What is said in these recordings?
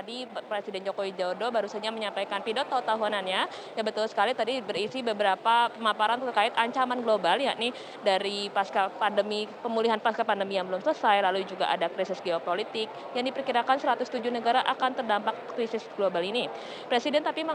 tadi Presiden Joko Widodo baru saja menyampaikan pidato tahunannya, yang betul sekali tadi berisi beberapa pemaparan terkait ancaman global, yakni dari pasca pandemi, pemulihan pasca pandemi yang belum selesai, lalu juga ada krisis geopolitik yang diperkirakan 107 negara akan terdampak krisis global ini. Presiden tapi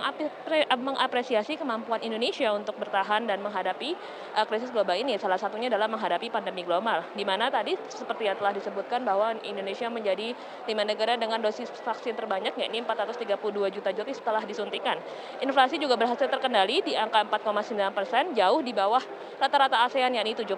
mengapresiasi kemampuan Indonesia untuk bertahan dan menghadapi krisis global ini. Salah satunya adalah menghadapi pandemi global, di mana tadi seperti yang telah disebutkan bahwa Indonesia menjadi 5 negara dengan dosis vaksin terbanyak, yakni 432 juta dosis setelah disuntikan. Inflasi juga berhasil terkendali di angka 4,9%, jauh di bawah rata-rata ASEAN, yakni 7%.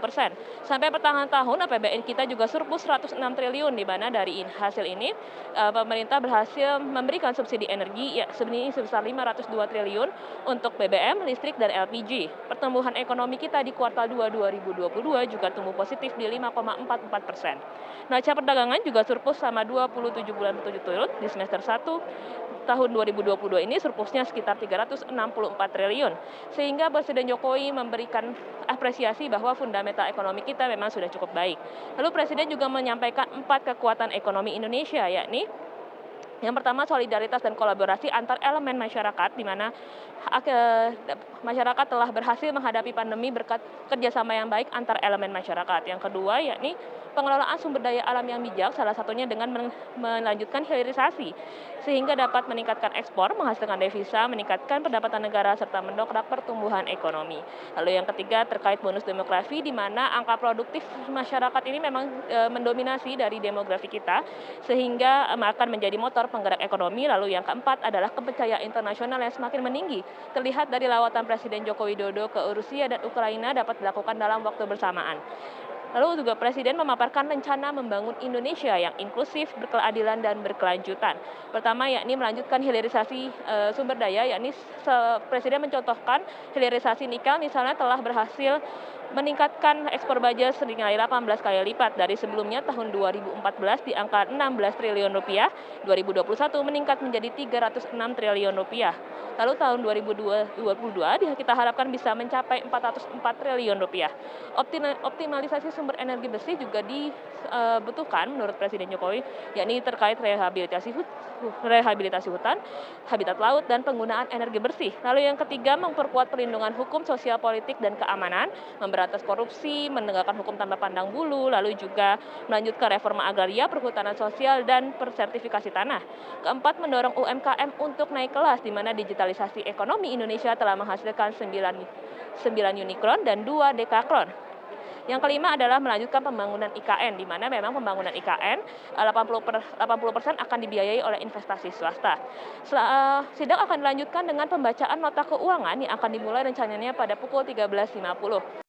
Sampai pertengahan tahun, APBN kita juga surplus 106 triliun, di mana dari hasil ini pemerintah berhasil memberikan subsidi energi sebesar 502 triliun untuk BBM, listrik, dan LPG. Pertumbuhan ekonomi kita di kuartal 2 2022 juga tumbuh positif di 5,44%. Neraca perdagangan juga surplus selama 27 bulan berturut-turut. Di semester 1 tahun 2022 ini surplusnya sekitar 364 triliun. Sehingga Presiden Jokowi memberikan apresiasi bahwa fundamental ekonomi kita memang sudah cukup baik. Lalu Presiden juga menyampaikan 4 kekuatan ekonomi Indonesia, yakni yang pertama, solidaritas dan kolaborasi antar elemen masyarakat, di mana masyarakat telah berhasil menghadapi pandemi berkat kerjasama yang baik antar elemen masyarakat. Yang kedua, yakni pengelolaan sumber daya alam yang bijak, salah satunya dengan melanjutkan hilirisasi, sehingga dapat meningkatkan ekspor, menghasilkan devisa, meningkatkan pendapatan negara, serta mendongkrak pertumbuhan ekonomi. Lalu yang ketiga, terkait bonus demografi, di mana angka produktif masyarakat ini memang mendominasi dari demografi kita, sehingga akan menjadi motor penggerak ekonomi. Lalu yang keempat adalah kepercayaan internasional yang semakin meninggi. Terlihat dari lawatan Presiden Joko Widodo ke Rusia dan Ukraina dapat dilakukan dalam waktu bersamaan. Lalu juga Presiden memaparkan rencana membangun Indonesia yang inklusif, berkeadilan, dan berkelanjutan. Pertama, yakni melanjutkan hilirisasi sumber daya, yakni Presiden mencontohkan hilirisasi nikel misalnya telah berhasil meningkatkan ekspor baja senilai 18 kali lipat dari sebelumnya tahun 2014 di angka 16 triliun rupiah, 2021 meningkat menjadi 306 triliun rupiah. Lalu tahun 2022 kita harapkan bisa mencapai 404 triliun rupiah. Optimalisasi sumber energi bersih juga dibutuhkan menurut Presiden Jokowi, yakni terkait rehabilitasi hutan, habitat laut, dan penggunaan energi bersih. Lalu yang ketiga, memperkuat perlindungan hukum, sosial, politik, dan keamanan, memberantas korupsi, menegakkan hukum tanpa pandang bulu, lalu juga melanjutkan reforma agraria, perhutanan sosial, dan persertifikasi tanah. Keempat, mendorong UMKM untuk naik kelas, di mana digitalisasi ekonomi Indonesia telah menghasilkan 9 unicorn dan 2 dekakron. Yang kelima adalah melanjutkan pembangunan IKN, di mana memang pembangunan IKN 80% akan dibiayai oleh investasi swasta. Sidang akan dilanjutkan dengan pembacaan nota keuangan yang akan dimulai rencananya pada pukul 13.50.